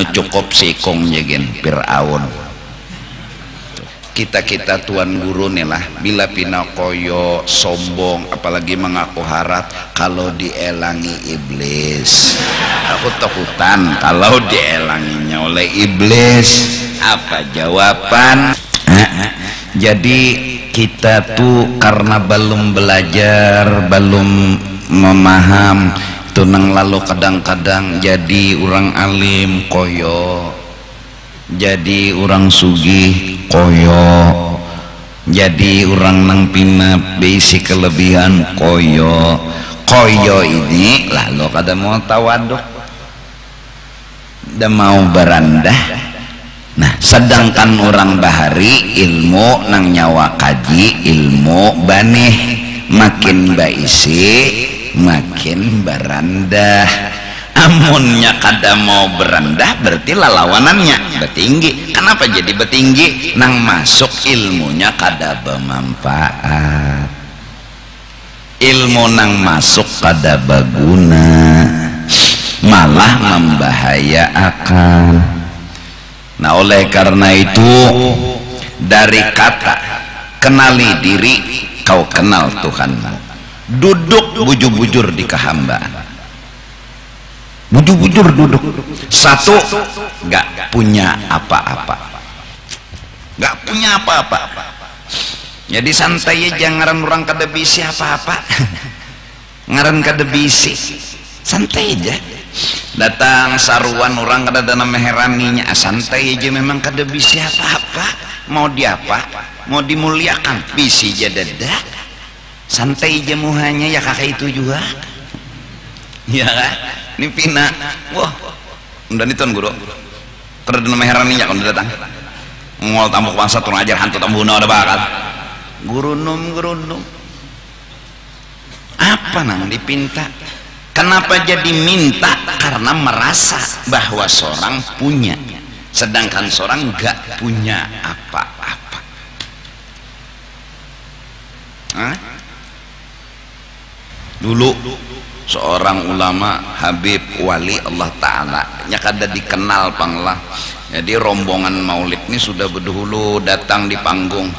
anu cukup sikong jeung Firaun. Kita tuan guru nih lah, bila pinakoyo sombong apalagi mengaku harap kalau dielangi iblis. Aku takutan kalau dielanginya oleh iblis. Apa jawaban? Jadi kita tuh karena belum belajar, belum memaham tuh nang lalu kadang-kadang jadi orang alim koyo, jadi orang sugih koyo, jadi orang nang pina bisi kelebihan koyo. Ini lalu kada mau tawaduk, dah mau berandah. Nah, sedangkan orang bahari ilmu nang nyawa kaji ilmu baneh, makin baisi makin berandah. Amunnya kada mau berandah berarti lalawanannya betinggi. Kenapa jadi betinggi? Nang masuk ilmunya kada bermanfaat, ilmu nang masuk kada baguna, malah membahayakan. Nah, oleh karena itu dari kata kenali diri kau kenal Tuhanmu. Duduk bujur-bujur di kehambaan, bujur-bujur duduk. Satu, gak punya apa-apa, gak punya apa-apa. Jadi santai aja, ngaran orang kada bisi apa-apa. Ngaran kada bisi, santai aja. Datang saruan orang kada dana meheraninya, santai aja, memang kada bisi apa-apa. Mau diapa? Mau dimuliakan bisi aja dadah. Santai aja muhanya ya kakak itu juga. Ya kan? Ini pina. Wah, udah nih tuan guru. Kada dana meheraninya kalau datang. Ngol tambuk bangsa turun ajar hantu tambuna ada bakal. Gurunum. Apa nang dipinta? Kenapa jadi minta? Karena merasa bahwa seorang punya, sedangkan seorang gak punya apa-apa. Dulu seorang ulama Habib wali Allah Ta'ala kada dikenal panglah. Jadi rombongan maulid ini sudah berdahulu datang di panggung,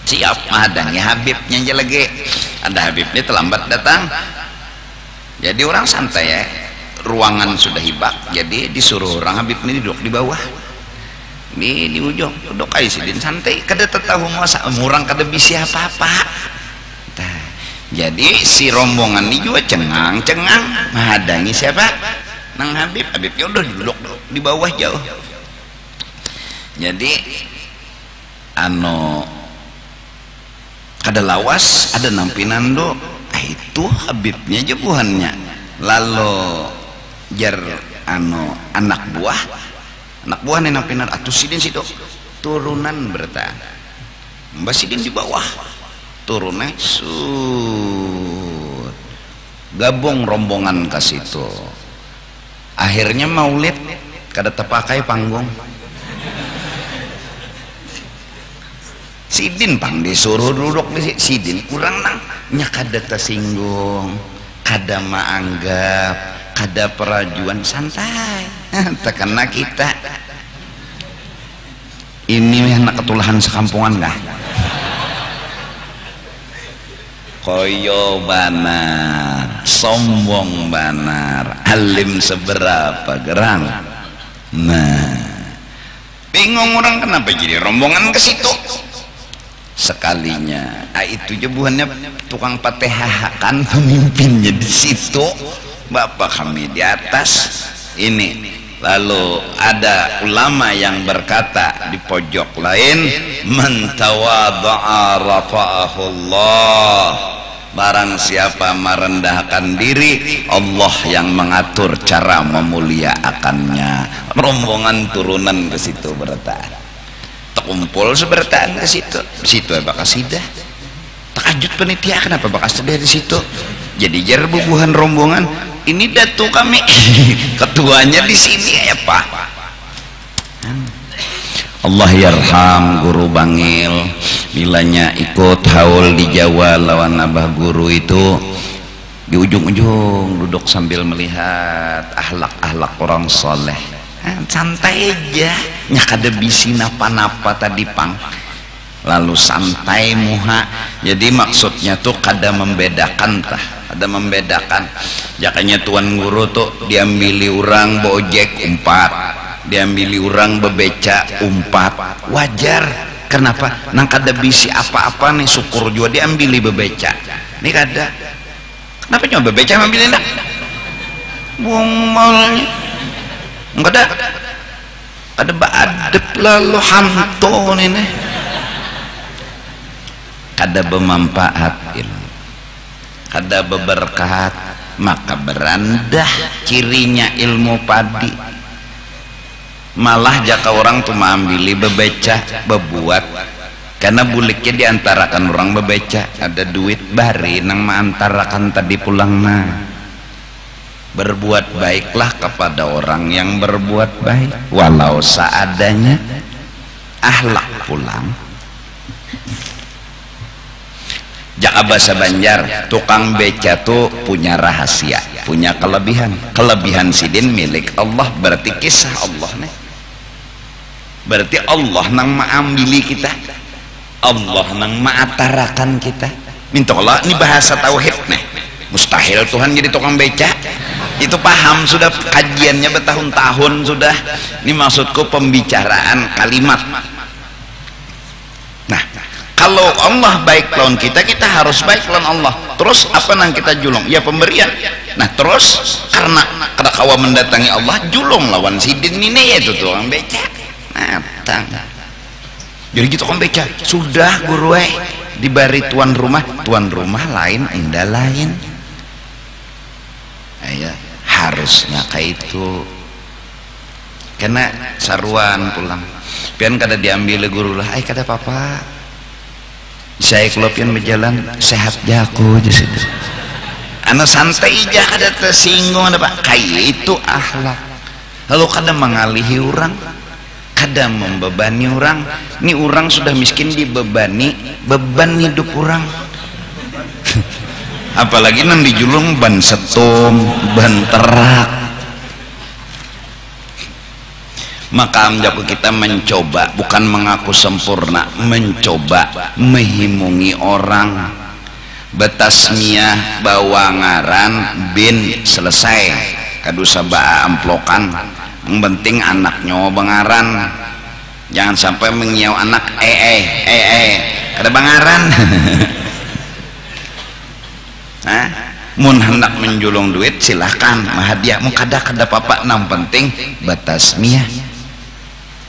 siap madangnya Habibnya aja lagi. Ada Habib ini terlambat datang. Jadi orang santai ya, ruangan sudah hibak, jadi disuruh orang Habib ini duduk di bawah, di ujung duduk aja sidin santai, kada tahu masa orang kada bisi apa-apa. Nah, jadi si rombongan ini juga cengang menghadangi siapa? Nang Habibnya udah duduk di bawah jauh. Jadi kada lawas ada nampinan do. Itu Habibnya jebuhannya, lalu jar anak buah nih nampinan atuh sidin situ turunan bertahan, mbak sidin di bawah turunnya gabung rombongan ke situ. Akhirnya maulid kada terpakai panggung, sidin pang disuruh duduk di sidin kurang nang nya kada tersinggung, kada maanggap, kada perajuan, santai. Tekena kita ini anak ketulahan sekampungan kah? Koyo banar, sombong banar, alim seberapa gerang. Nah, bingung orang kenapa jadi rombongan ke situ. Sekalinya itu jebuhannya tukang patehah kan pemimpinnya di situ, bapak kami di atas ini. Lalu ada ulama yang berkata di pojok lain, man tawadha'a rafa'ahullah, barang siapa merendahkan diri, Allah yang mengatur cara memuliakannya. Rombongan turunan ke situ bertahan, kumpul sebertaan ke situ bakal sidah takajud penitia kenapa bakal sedih di situ. Jadi jar bubuhan rombongan ini datu kami ketuanya di sini ya Pak. Allah yarham guru Bangil bilanya ikut haul di Jawa lawan abah guru itu di ujung-ujung duduk sambil melihat ahlak-ahlak orang soleh. santai aja nya kada bisi napa-napa tadi pang, lalu santai muha. Jadi maksudnya tuh kada membedakan tah, ada membedakan. Jakanya tuan guru tuh diambili orang bojek umpat, diambili orang bebeca umpat, wajar. Kenapa? Nang kada bisi apa-apa nih syukur juga diambili bebeca nih kada. Kenapa nyoba bebeca ambilin dah buang malnya enggak ada baadep lalu hantu ini kada bermanfaat ilmu, kada berberkat, maka berandah cirinya ilmu padi. Malah jaka orang tuh mengambil bebeca bebuat karena buliknya diantarakan orang bebeca ada duit bari nang mengantarakan tadi pulang. Nah, berbuat baiklah kepada orang yang berbuat baik walau seadanya, akhlak pulang. Jaka bahasa Banjar, tukang beca tuh punya rahasia, punya kelebihan. Kelebihan sidin milik Allah, berarti kisah Allah nih. Berarti Allah nang maambili kita, Allah nang maatarakan kita. Minta Allah, ini bahasa tauhid nih. Mustahil Tuhan jadi tukang beca. Itu paham sudah, kajiannya bertahun-tahun sudah. Ini maksudku pembicaraan kalimat. Nah, kalau Allah baik lawan kita, kita harus baik lawan Allah. Terus apa nang kita julung? Ya pemberian. Nah terus karena kada kawa mendatangi Allah, julung lawan sidin ini yaitu tukang beca. Nah, jadi gitu kan beca. Sudah guru dibari tuan rumah lain indah lain. Ya, harusnya kayak itu. Karena saruan pulang. Pian kada diambil guru lah, kada apa-apa. Saya kalau pian berjalan sehat jago aja situ. Anak santai aja kada tersinggung ada pak. Kayak itu akhlak. Lalu kada mengalihi orang, kada membebani orang. Ini orang sudah miskin dibebani, beban hidup orang. Apalagi nang dijulung ban setum, ban terak. Maka menjaga kita mencoba, bukan mengaku sempurna, mencoba menghimungi orang. Betasmiyah bawangaran bin selesai, kadusa ba amplokan. Yang penting anaknya bangaran, jangan sampai mengiau anak kada bangaran. Nah, mun hendak menjulung duit silahkan, mahadiah mau kada papa, nang penting batasmiyah.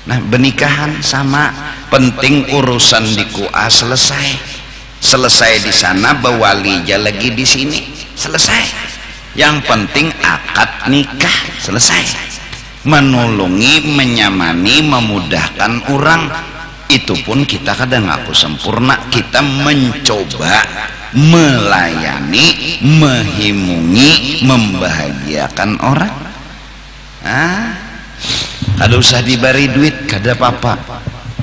Nah, pernikahan sama, penting urusan di kuah selesai di sana, bawalija lagi di sini selesai. Yang penting akad nikah selesai. Menolongi, menyamani, memudahkan orang. Itu pun kita kadang ngaku sempurna, kita mencoba melayani, menghimungi, membahagiakan orang. Kada usah diberi duit, kada apa-apa.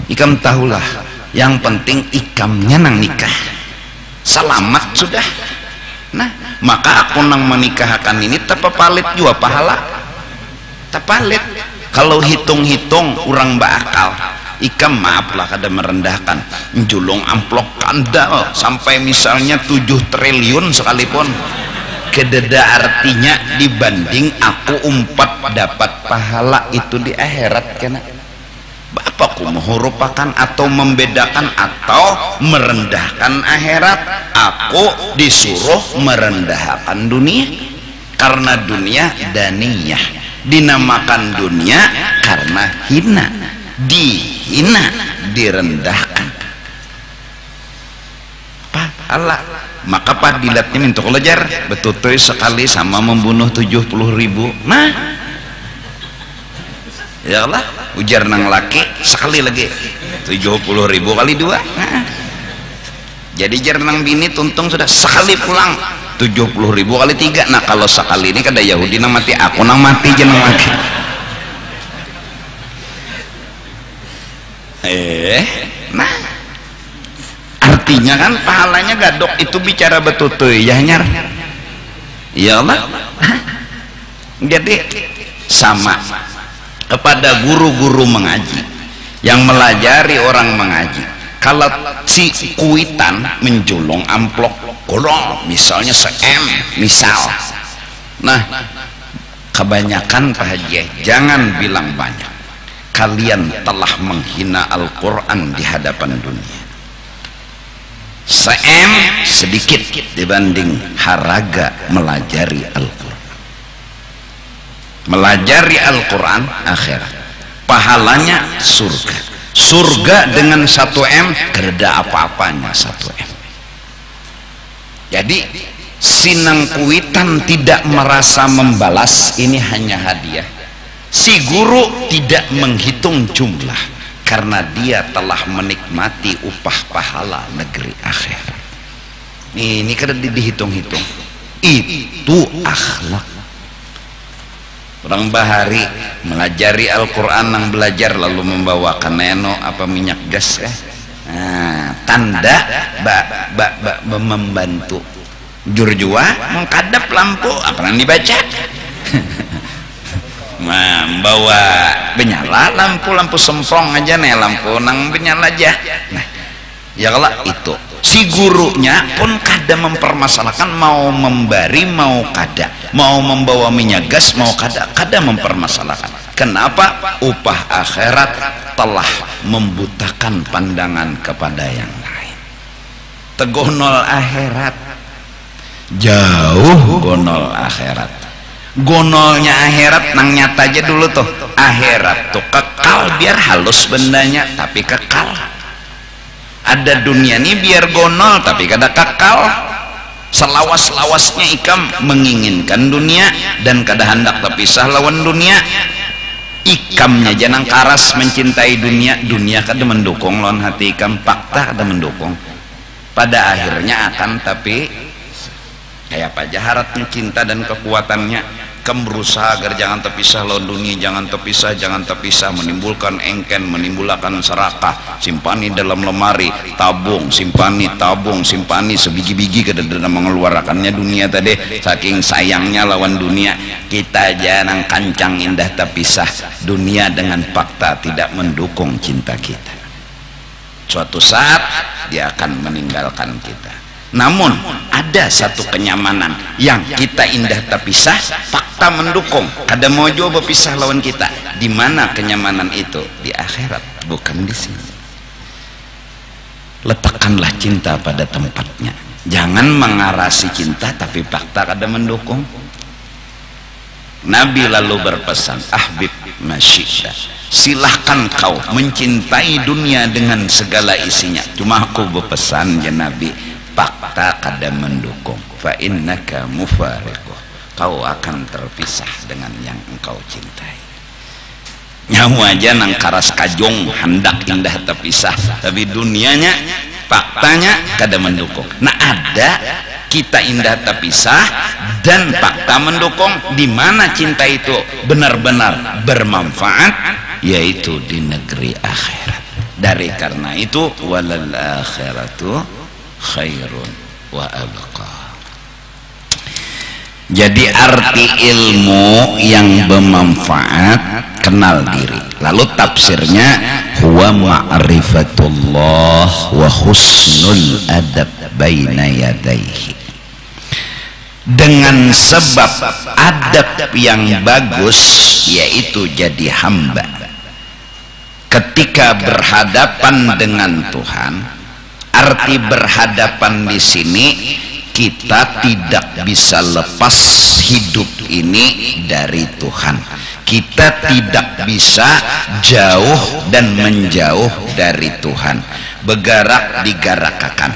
Ikam tahulah, yang penting ikamnya nang nikah selamat sudah. Nah, maka aku nang menikahkan ini tapa palit juga pahala, tapalit. Kalau hitung-hitung orang bakal ikam, maaflah kada merendahkan, julung amplok kandal sampai misalnya 7 triliun sekalipun, kededa artinya dibanding aku umpat dapat pahala itu di akhirat. Kena bapakku menghurufkan atau membedakan atau merendahkan akhirat, aku disuruh merendahkan dunia. Karena dunia daniyah, dinamakan dunia karena hina, dihina, direndahkan pahala. Maka padilatnya minta kelejar betutoy sekali sama membunuh 70.000. Nah, ya Allah, ujar nang laki sekali lagi 70.000 kali 2. Nah, jadi jar nang bini tuntung sudah sekali pulang 70.000 kali 3. Nah, kalau sekali ini kada Yahudi nang mati, aku nang mati jeneng mati. Nah, artinya kan pahalanya gadok itu bicara betutuy ya nyar. Ya Allah. Jadi sama kepada guru-guru mengaji yang melajari orang mengaji. Kalau si kuitan menjulung amplop golong misalnya misal, nah kebanyakan Pak Haji, jangan bilang banyak, kalian telah menghina Al-Quran di hadapan dunia. Sedikit dibanding haraga melajari Al-Quran. Melajari Al-Quran akhirat, pahalanya surga dengan 1M, kereda apa-apanya 1M. Jadi sinang kuitan tidak merasa membalas, ini hanya hadiah. Si guru tidak menghitung jumlah karena dia telah menikmati upah pahala negeri akhirat. Ini kada dihitung-hitung. Itu akhlak. Orang bahari melajari Al-Quran nang belajar lalu membawakan neno apa minyak gas nah, tanda membantu jurjua mengkadap lampu apa yang dibaca membawa benyala lampu semprong aja nih, lampu nang benyala aja. Nah ya kalau itu si gurunya pun kada mempermasalahkan mau memberi mau kada, mau membawa minyak gas mau kada mempermasalahkan. Kenapa? Upah akhirat telah membutakan pandangan kepada yang lain. Tegonol akhirat, jauh gonol akhirat. Gonolnya akhirat nang nyata aja dulu tuh. Akhirat tuh kekal, biar halus bendanya tapi kekal. Ada dunia nih biar gonol tapi kada kekal. Selawas-lawasnya ikam menginginkan dunia dan kada hendak terpisah lawan dunia. Ikamnya jangan karas mencintai dunia, dunia kada mendukung lawan hati ikam, fakta kada mendukung. Pada akhirnya akan, tapi kayak apa jaharatnya cinta dan kekuatannya, kamu berusaha agar jangan terpisah lawan dunia, jangan terpisah, menimbulkan engken, menimbulkan serakah, simpani dalam lemari, tabung, simpani, sebiji-biji kada mengeluarkannya dunia tadi, saking sayangnya lawan dunia. Kita jangan kancang indah terpisah, dunia dengan fakta tidak mendukung cinta kita. Suatu saat dia akan meninggalkan kita. Namun ada satu kenyamanan yang kita indah terpisah, fakta mendukung, kada mau juga berpisah lawan kita. Di mana kenyamanan itu? Di akhirat, bukan di sini. Letakkanlah cinta pada tempatnya. Jangan mengarasi cinta tapi fakta kada mendukung. Nabi lalu berpesan, ahbib masyidda, silahkan kau mencintai dunia dengan segala isinya. Cuma aku berpesan ya Nabi, fakta kada mendukung, fa innaka mufariquh, kau akan terpisah dengan yang engkau cintai. Nyawa aja nang karas kajong hendak indah terpisah, tapi dunianya faktanya kada mendukung. Nah ada kita indah terpisah dan fakta mendukung, di mana cinta itu benar-benar bermanfaat, yaitu di negeri akhirat. Dari karena itu walal akhiratu khairun wa abqa. Jadi arti ilmu yang bermanfaat, kenal diri. Lalu tafsirnya huwa ma'rifatullah wa husnul adab baina yadaihi. Dengan sebab adab yang bagus, yaitu jadi hamba ketika berhadapan dengan Tuhan. Arti berhadapan di sini, kita tidak bisa lepas hidup ini dari Tuhan. Kita tidak bisa jauh dan menjauh dari Tuhan. Bergerak digerakkan,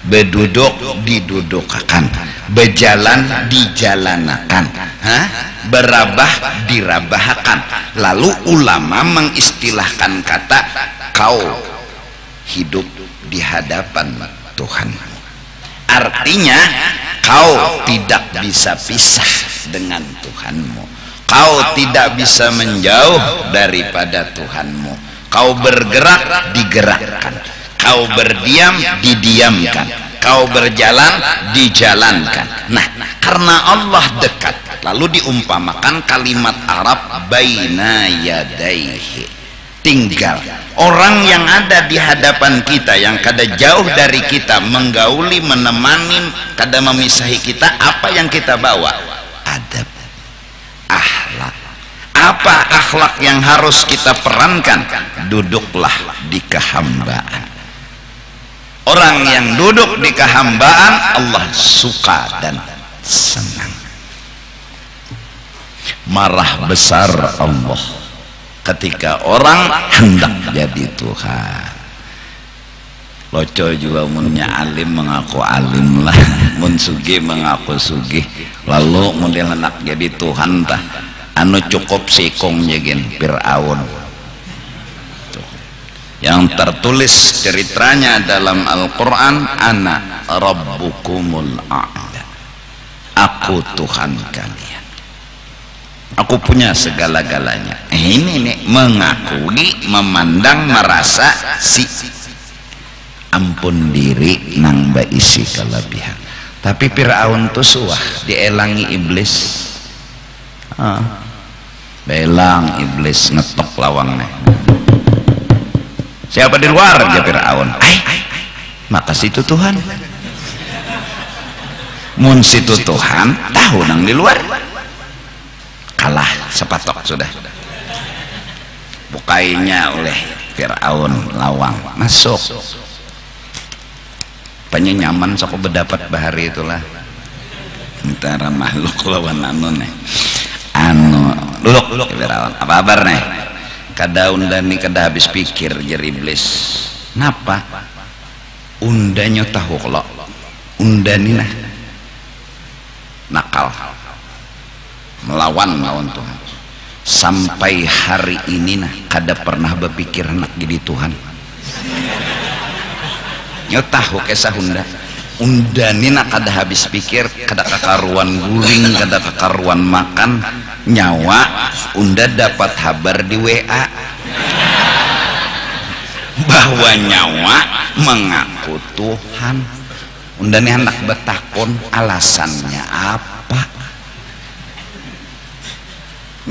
berduduk didudukkan, berjalan dijalanakan, berabah dirabahkan. Lalu ulama mengistilahkan kata kau hidup di hadapan Tuhan. Artinya kau tidak bisa pisah dengan Tuhanmu, kau tidak bisa menjauh daripada Tuhanmu. Kau bergerak digerakkan, kau berdiam didiamkan, kau berjalan dijalankan. Nah karena Allah dekat, lalu diumpamakan kalimat Arab baina yadaihi, tinggal orang yang ada di hadapan kita yang kada jauh dari kita menggauli, menemani, kada memisahi kita. Apa yang kita bawa? Adab, akhlak. Apa akhlak yang harus kita perankan? Duduklah di kehambaan. Orang yang duduk di kehambaan Allah suka dan senang. Marah besar Allah ketika orang hendak jadi Tuhan. Loco juga munnya alim mengaku alim lah, mun sugih mengaku sugih, lalu model hendak jadi Tuhan tah anu cukup sikong jegin Fir'aun yang tertulis ceritanya dalam Al-Quran, ana rabbukumul a'la, aku Tuhan kalian, aku punya segala-galanya. Ini nih mengakui, memandang, merasa si ampun diri nang baisi kelebihan. Tapi Fir'aun tuh suah dielangi iblis. Belang iblis ngetok lawangnya. Siapa di luar? Ya Fir'aun. Maka situ Tuhan. Mun situ Tuhan, tahu nang di luar. Kalah sepatok sudah. Bukainya oleh Fir'aun lawang masuk. Penyenyaman sok berdapat bahari itulah antara makhluk lawan anu duduk Fir'aun. Apa kabar nih? Kada undani kada habis pikir jadi iblis. Napa? Undanya tahu kalau undani nah nakal melawan Tuhan. Sampai hari ini nah kada pernah berpikir nak jadi Tuhan. Nyo tahu kisah undani nak kada habis pikir, kada kakaruan guling, kada kakaruan makan, nyawa unda dapat kabar di WA bahwa nyawa mengaku Tuhan. Undani hendak betakon alasannya apa?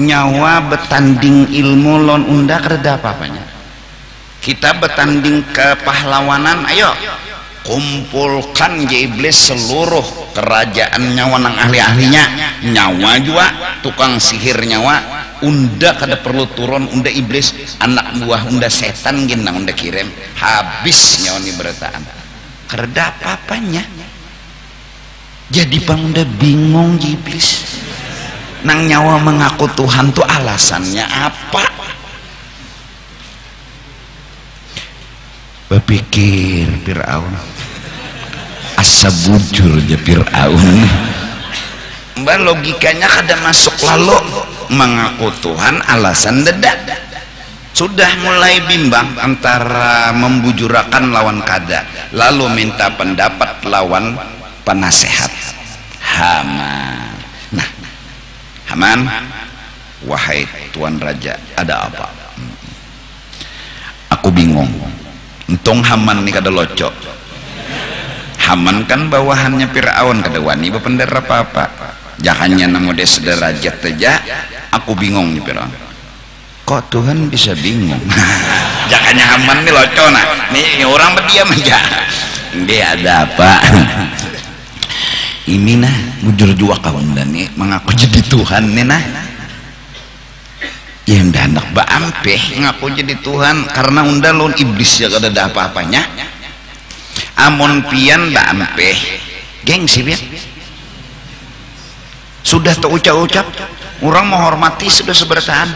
Nyawa betanding ilmu lon unda kereda apa-apanya. Kita betanding kepahlawanan, ayo kumpulkan je iblis seluruh kerajaan nyawa nang ahli-ahlinya, nyawa juga tukang sihir nyawa, unda kada perlu turun, unda iblis anak buah unda setan gini nang unda kirim, habis nyawa ni berataan kereda apa-apanya. Jadi bang unda bingung je iblis nang nyawa mengaku Tuhan tuh alasannya apa? Berpikir Fir'aun asa bujur aja Fir'aun. Mbak logikanya kada masuk, lalu mengaku Tuhan alasan dedak. Sudah mulai bimbang antara membujurakan lawan kada, lalu minta pendapat lawan penasehat Haman. Nah, Haman, wahai Tuan Raja, ada apa? Aku bingung. Untung Haman nih kada locok. Haman kan bawahannya Fir'aun, kada wani berpendera apa-apa. Jahannya namo des sederajat aja. Aku bingung nih Fir'aun. Kok Tuhan bisa bingung? Jahannya Haman nih locok nah. Nih orang berdiam aja. Dia ada apa? Ini nah bujur jua kawan dan nih mengaku jadi Tuhan nih nah. Ya ndak hendak baampeh ngaku jadi Tuhan karena unda lawan iblis ya kada ada apa-apanya. Amon pian baampeh gengsi pian. Sudah terucap-ucap orang menghormati sudah seberataan.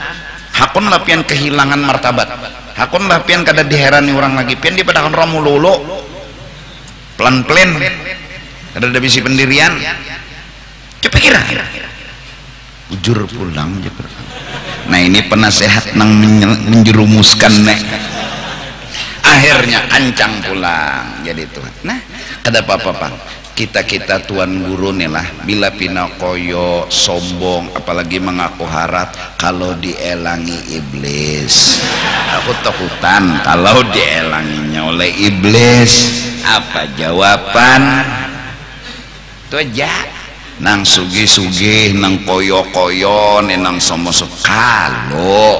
Hakun lah pian kehilangan martabat. Hakun lah pian kada diherani orang lagi pian di padakan orang mulolo. Pelan-pelan kada ada bisi pendirian. Kepikiran. Ujur pulang je. Nah ini penasehat nang menjerumuskan nek. Akhirnya ancang pulang jadi Tuhan. Nah kada apa-apa kita tuan guru nih lah, bila pinakoyo sombong apalagi mengaku harap kalau dielangi iblis. Aku takutan kalau dielanginya oleh iblis. Apa jawaban? Itu aja nang sugih-sugih nang koyo-koyo nang somo-somo kalau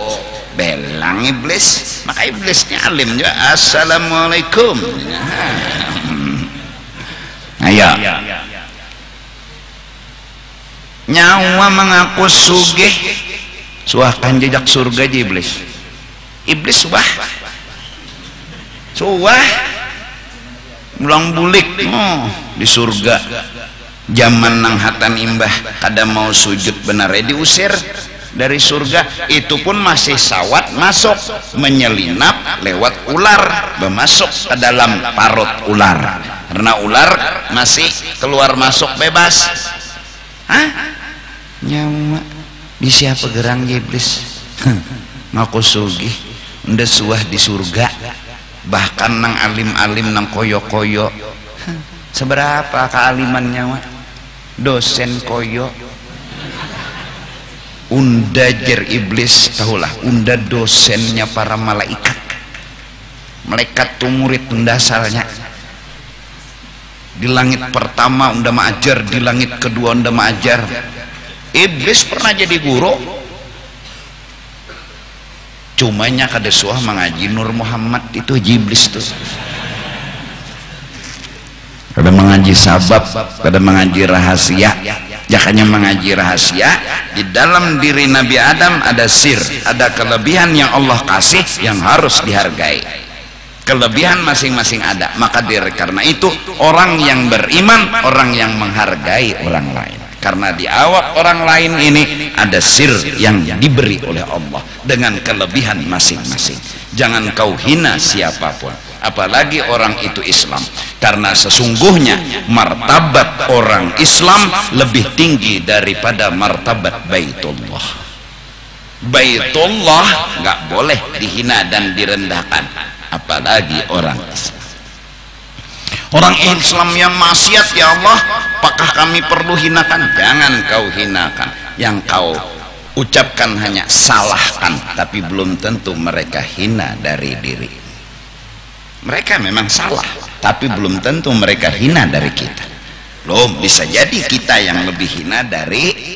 belang iblis, maka iblisnya alim juga. Assalamualaikum. Ayo nyawa mengaku sugih suahkan jejak surga aja iblis suah mulang bulik di surga zaman nang hatan imbah kada mau sujud benar diusir dari surga, itu pun masih sawat masuk menyelinap lewat ular bermasuk ke dalam parut ular karena ular masih keluar masuk bebas. Nyawa di siapa gerang iblis ngaku sugih udah suah di surga, bahkan nang alim-alim nang koyo-koyo seberapa kealiman nyawa dosen koyo unda jer iblis tahulah unda dosennya para malaikat tuh murid unda asalnya di langit pertama unda maajar, di langit kedua unda maajar. Iblis pernah jadi guru cumanya kada suah mengaji Nur Muhammad itu iblis tuh kada mengaji sabab, kada mengaji rahasia. Jakanya mengaji rahasia di dalam diri Nabi Adam ada sir, ada kelebihan yang Allah kasih yang harus dihargai. Kelebihan masing-masing ada, maka karena itu orang yang beriman orang yang menghargai orang lain, karena di awak orang lain ini ada sir yang diberi oleh Allah dengan kelebihan masing-masing. Jangan kau hina siapapun, apalagi orang itu Islam, karena sesungguhnya martabat orang Islam lebih tinggi daripada martabat Baitullah. Baitullah nggak boleh dihina dan direndahkan, apalagi orang Islam. Orang Islam yang maksiat, ya Allah, apakah kami perlu hinakan? Jangan kau hinakan. Yang kau ucapkan hanya salahkan, tapi belum tentu mereka hina dari diri. Mereka memang salah, tapi belum tentu mereka hina dari kita. Loh, bisa jadi kita yang lebih hina dari